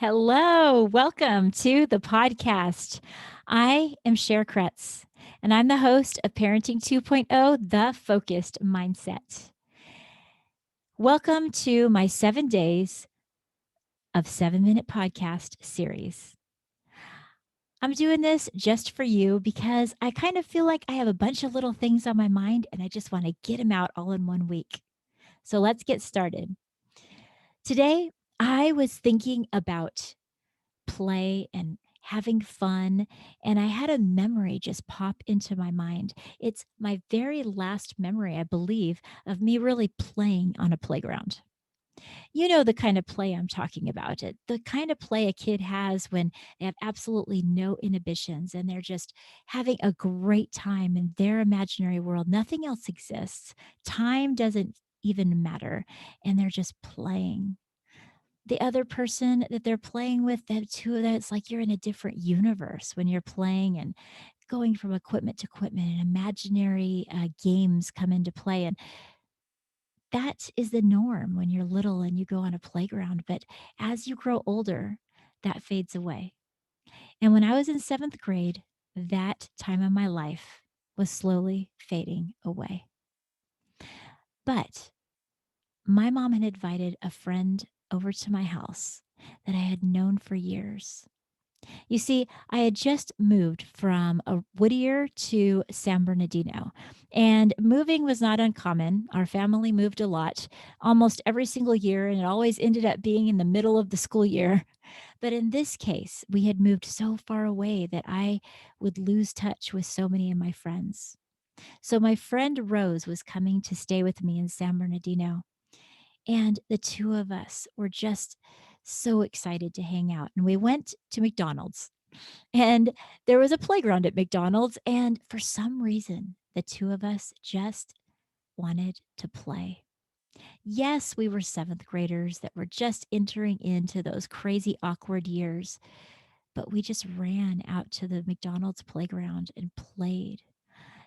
Hello, welcome to the podcast. I am Cher Kretz, and I'm the host of Parenting 2.0, The Focused Mindset. Welcome to my 7 days of 7-minute podcast series. I'm doing this just for you because I kind of feel like I have a bunch of little things on my mind and I just want to get them out all in one week. So let's get started. Today, I was thinking about play and having fun. And I had a memory just pop into my mind. It's my very last memory, I believe, of me really playing on a playground. You know the kind of play I'm talking about. The kind of play a kid has when they have absolutely no inhibitions and they're just having a great time in their imaginary world. Nothing else exists. Time doesn't even matter. And they're just playing the other person that they're playing with, that too, that it's like you're in a different universe when you're playing and going from equipment to equipment and imaginary games come into play. And that is the norm when you're little and you go on a playground. But as you grow older, that fades away. And when I was in 7th grade, that time of my life was slowly fading away. But my mom had invited a friend over to my house that I had known for years. You see, I had just moved from Whittier to San Bernardino, and moving was not uncommon. Our family moved a lot, almost every single year, and it always ended up being in the middle of the school year. But in this case, we had moved so far away that I would lose touch with so many of my friends. So my friend Rose was coming to stay with me in San Bernardino, and the two of us were just so excited to hang out. And we went to McDonald's, and there was a playground at McDonald's. And for some reason, the two of us just wanted to play. Yes, we were 7th graders that were just entering into those crazy, awkward years, but we just ran out to the McDonald's playground and played.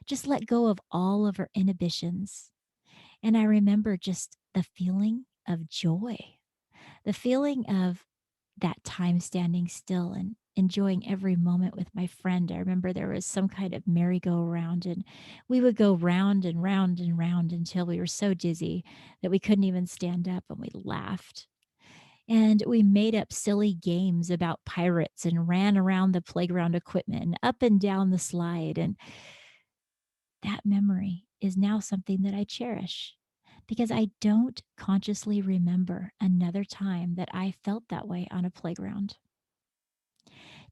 Just let go of all of our inhibitions. And I remember just the feeling of joy, the feeling of that time standing still and enjoying every moment with my friend. I remember there was some kind of merry-go-round, and we would go round and round and round until we were so dizzy that we couldn't even stand up, and we laughed. And we made up silly games about pirates and ran around the playground equipment and up and down the slide. And that memory is now something that I cherish because I don't consciously remember another time that I felt that way on a playground.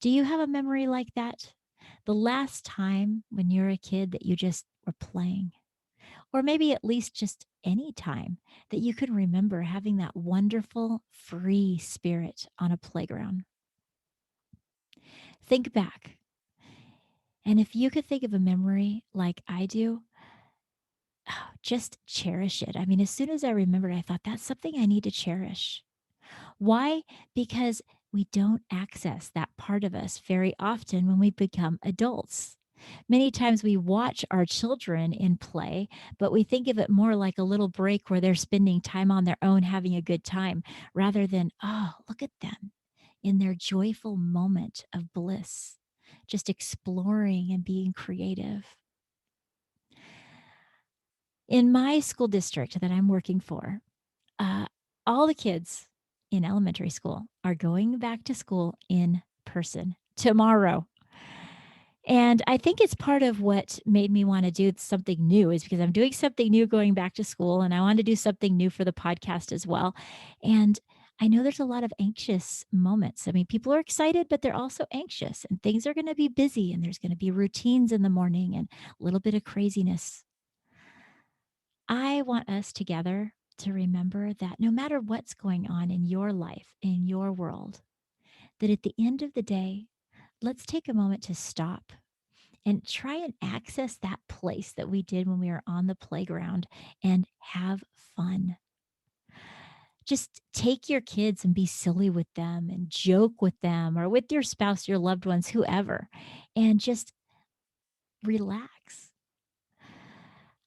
Do you have a memory like that? The last time when you were a kid that you just were playing, or maybe at least just any time that you can remember having that wonderful, free spirit on a playground. Think back. And if you could think of a memory like I do, just cherish it. I mean, as soon as I remembered, I thought that's something I need to cherish. Why? Because we don't access that part of us very often when we become adults. Many times we watch our children in play, but we think of it more like a little break where they're spending time on their own, having a good time, rather than, oh, look at them in their joyful moment of bliss, just exploring and being creative. In my school district that I'm working for, uh, all the kids in elementary school are going back to school in person tomorrow. And I think it's part of what made me want to do something new is because I'm doing something new going back to school, and I want to do something new for the podcast as well. And I know there's a lot of anxious moments. I mean, people are excited, but they're also anxious, and things are going to be busy, and there's going to be routines in the morning and a little bit of craziness. I want us together to remember that no matter what's going on in your life, in your world, that at the end of the day, let's take a moment to stop and try and access that place that we did when we were on the playground and have fun. Just take your kids and be silly with them and joke with them or with your spouse, your loved ones, whoever, and just relax.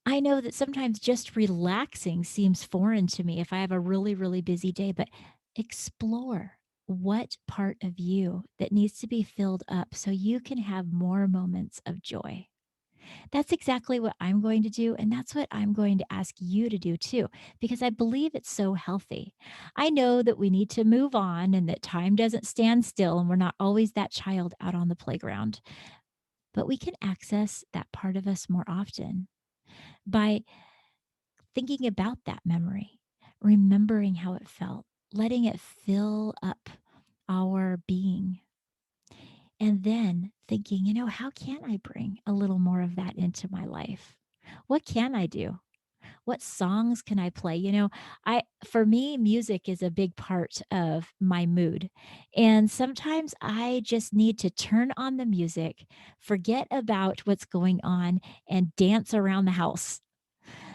I know that sometimes just relaxing seems foreign to me if I have a really, really busy day, but explore what part of you that needs to be filled up so you can have more moments of joy. That's exactly what I'm going to do. And that's what I'm going to ask you to do too, because I believe it's so healthy. I know that we need to move on and that time doesn't stand still and we're not always that child out on the playground, but we can access that part of us more often by thinking about that memory, remembering how it felt, letting it fill up our being. And then thinking, how can I bring a little more of that into my life? What can I do? What songs can I play? I for me, music is a big part of my mood. And sometimes I just need to turn on the music, forget about what's going on, and dance around the house.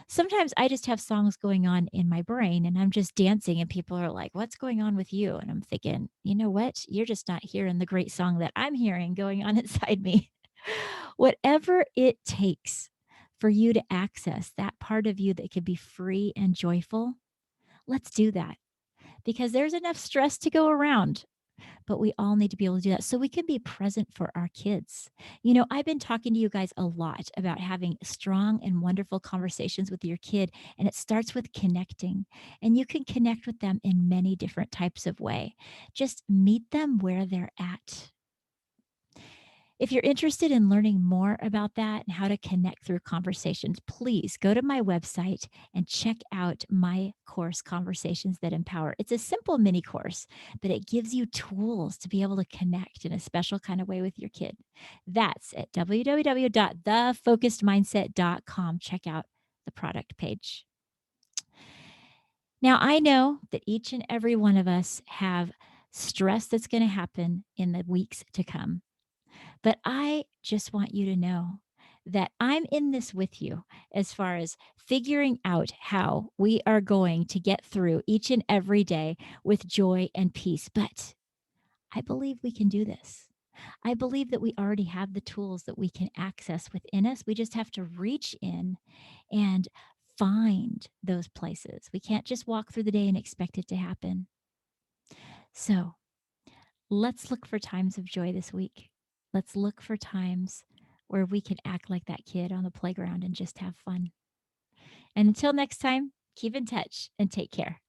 Sometimes I just have songs going on in my brain and I'm just dancing and people are like, "What's going on with you?" And I'm thinking, "You know what? You're just not hearing the great song that I'm hearing going on inside me." Whatever it takes for you to access that part of you that can be free and joyful, let's do that because there's enough stress to go around, but we all need to be able to do that so we can be present for our kids. I've been talking to you guys a lot about having strong and wonderful conversations with your kid, and it starts with connecting. And you can connect with them in many different types of way. Just meet them where they're at. If you're interested in learning more about that and how to connect through conversations, please go to my website and check out my course, Conversations That Empower. It's a simple mini course, but it gives you tools to be able to connect in a special kind of way with your kid. That's at www.thefocusedmindset.com. Check out the product page. Now, I know that each and every one of us have stress that's going to happen in the weeks to come. But I just want you to know that I'm in this with you as far as figuring out how we are going to get through each and every day with joy and peace. But I believe we can do this. I believe that we already have the tools that we can access within us. We just have to reach in and find those places. We can't just walk through the day and expect it to happen. So, let's look for times of joy this week. Let's look for times where we can act like that kid on the playground and just have fun. And until next time, keep in touch and take care.